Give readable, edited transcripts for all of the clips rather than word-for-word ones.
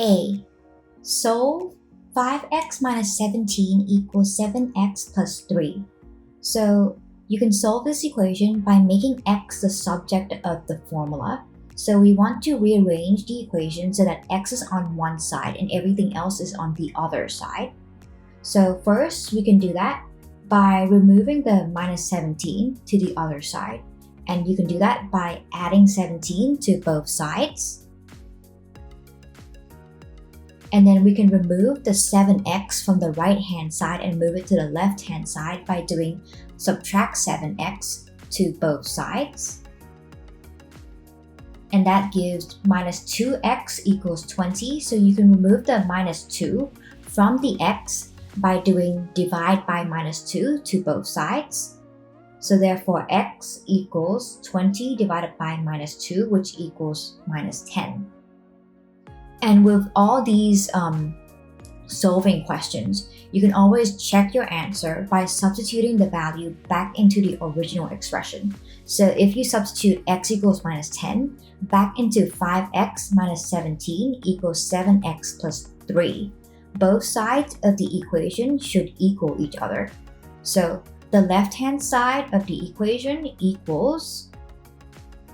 A. Solve 5x minus 17 equals 7x plus 3. So you can solve this equation by making x the subject of the formula. So we want to rearrange the equation so that x is on one side and everything else is on the other side. So first we can do that by removing the minus 17 to the other side. And you can do that by adding 17 to both sides. And then we can remove the 7x from the right-hand side and move it to the left-hand side by doing subtract 7x to both sides. And that gives minus 2x equals 20. So you can remove the minus 2 from the x by doing divide by minus 2 to both sides. So therefore x equals 20 divided by minus 2, which equals minus 10. And with all these solving questions, you can always check your answer by substituting the value back into the original expression. So if you substitute x equals minus 10 back into 5x minus 17 equals 7x plus 3, both sides of the equation should equal each other. So the left-hand side of the equation equals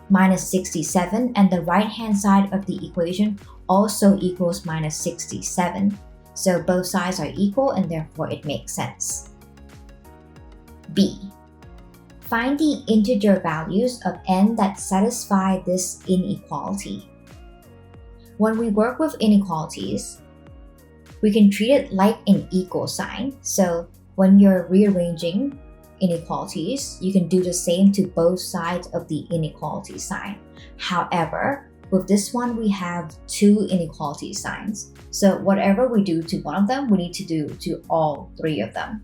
minus 67, and the right-hand side of the equation also equals minus 67. So both sides are equal and therefore it makes sense. B. Find the integer values of n that satisfy this inequality. When we work with inequalities, we can treat it like an equal sign. So when you're rearranging inequalities, you can do the same to both sides of the inequality sign. However, with this one, we have two inequality signs. So whatever we do to one of them, we need to do to all three of them.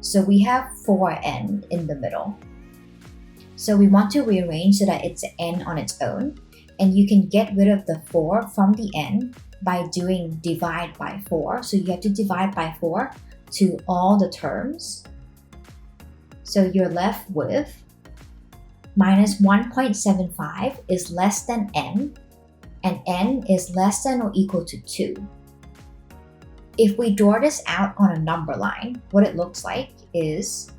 So we have 4n in the middle. So we want to rearrange so that it's n on its own. And you can get rid of the 4 from the n by doing divide by 4. So you have to divide by 4 to all the terms. So you're left with minus 1.75 is less than n, and n is less than or equal to 2. If we draw this out on a number line, what it looks like is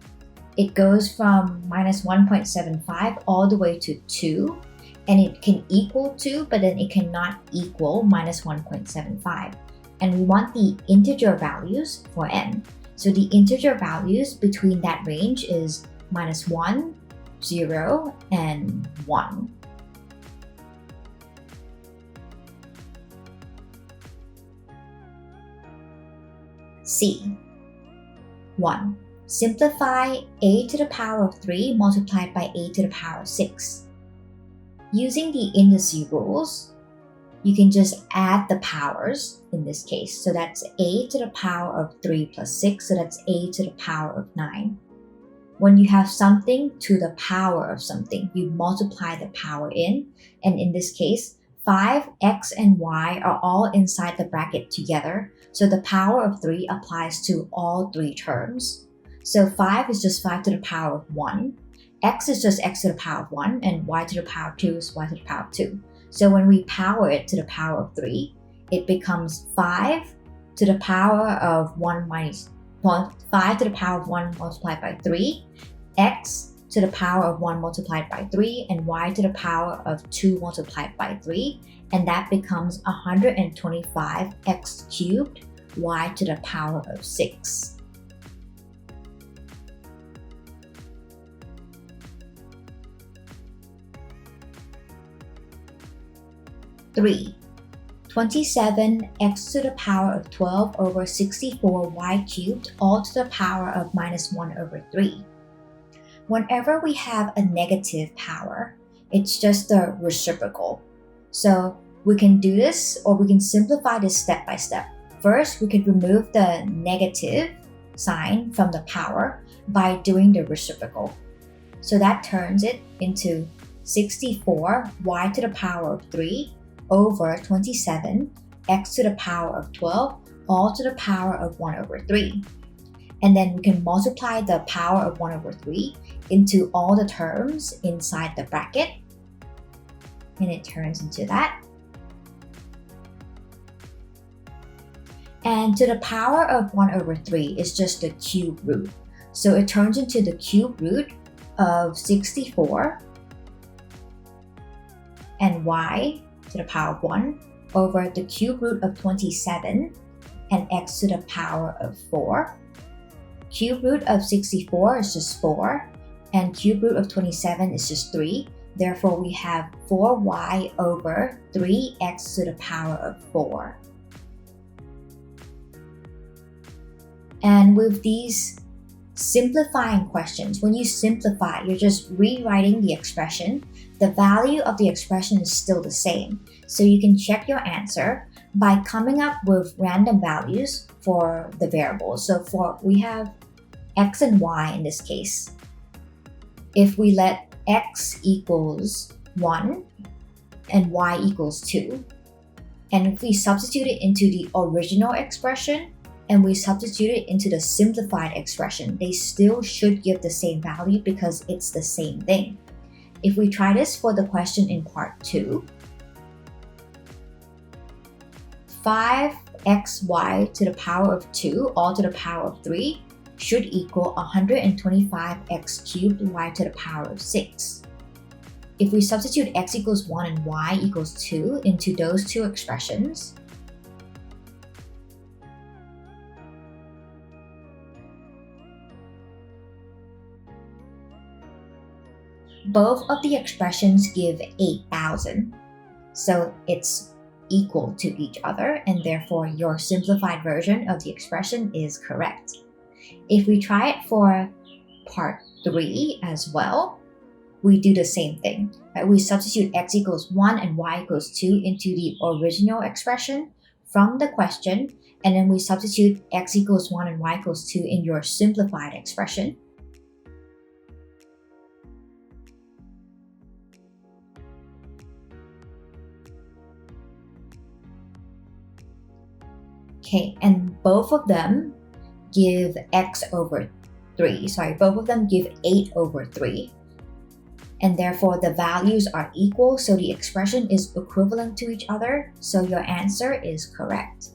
it goes from minus 1.75 all the way to 2, and it can equal 2, but then it cannot equal minus 1.75. And we want the integer values for n. So the integer values between that range is minus 1, 0, and 1. C. 1. Simplify a to the power of 3 multiplied by a to the power of 6. Using the indices rules, you can just add the powers in this case. So that's a to the power of 3 plus 6, so that's a to the power of 9. When you have something to the power of something, you multiply the power in, and in this case, 5, x, and y are all inside the bracket together, so the power of 3 applies to all three terms. So 5 is just 5 to the power of 1, x is just x to the power of 1, and y to the power of 2 is y to the power of 2. So when we power it to the power of 3, it becomes 5 to the power of 1 minus 1, 5 to the power of 1 multiplied by 3, x to the power of 1 multiplied by 3, and y to the power of 2 multiplied by 3, and that becomes 125 x cubed y to the power of 6. Three. 27 x to the power of 12 over 64 y cubed all to the power of minus 1 over 3. Whenever we have a negative power, it's just the reciprocal. So we can do this, or we can simplify this step by step. First, we could remove the negative sign from the power by doing the reciprocal. So that turns it into 64 y to the power of 3 over 27 x to the power of 12 all to the power of 1 over 3. And then we can multiply the power of 1 over 3 into all the terms inside the bracket, and it turns into that. And to the power of 1 over 3 is just the cube root. So it turns into the cube root of 64 and y to the power of 1 over the cube root of 27 and x to the power of 4. Cube root of 64 is just 4 and cube root of 27 is just 3. Therefore, we have 4y over 3x to the power of 4. And with these simplifying questions, when you simplify, you're just rewriting the expression. The value of the expression is still the same. So you can check your answer by coming up with random values for the variables. So we have x and y in this case. If we let x equals 1 and y equals 2, and if we substitute it into the original expression and we substitute it into the simplified expression, they still should give the same value because it's the same thing. If we try this for the question in part 2, 5xy to the power of 2 all to the power of 3 should equal 125x cubed y to the power of 6. If we substitute x equals 1 and y equals 2 into those two expressions, both of the expressions give 8,000. So it's equal to each other, and therefore your simplified version of the expression is correct. If we try it for part 3 as well, we do the same thing. Right? We substitute x equals 1 and y equals 2 into the original expression from the question, and then we substitute x equals 1 and y equals 2 in your simplified expression. Okay, and both of them give x over 3. Both of them give 8 over 3. And therefore the values are equal, so the expression is equivalent to each other, so your answer is correct.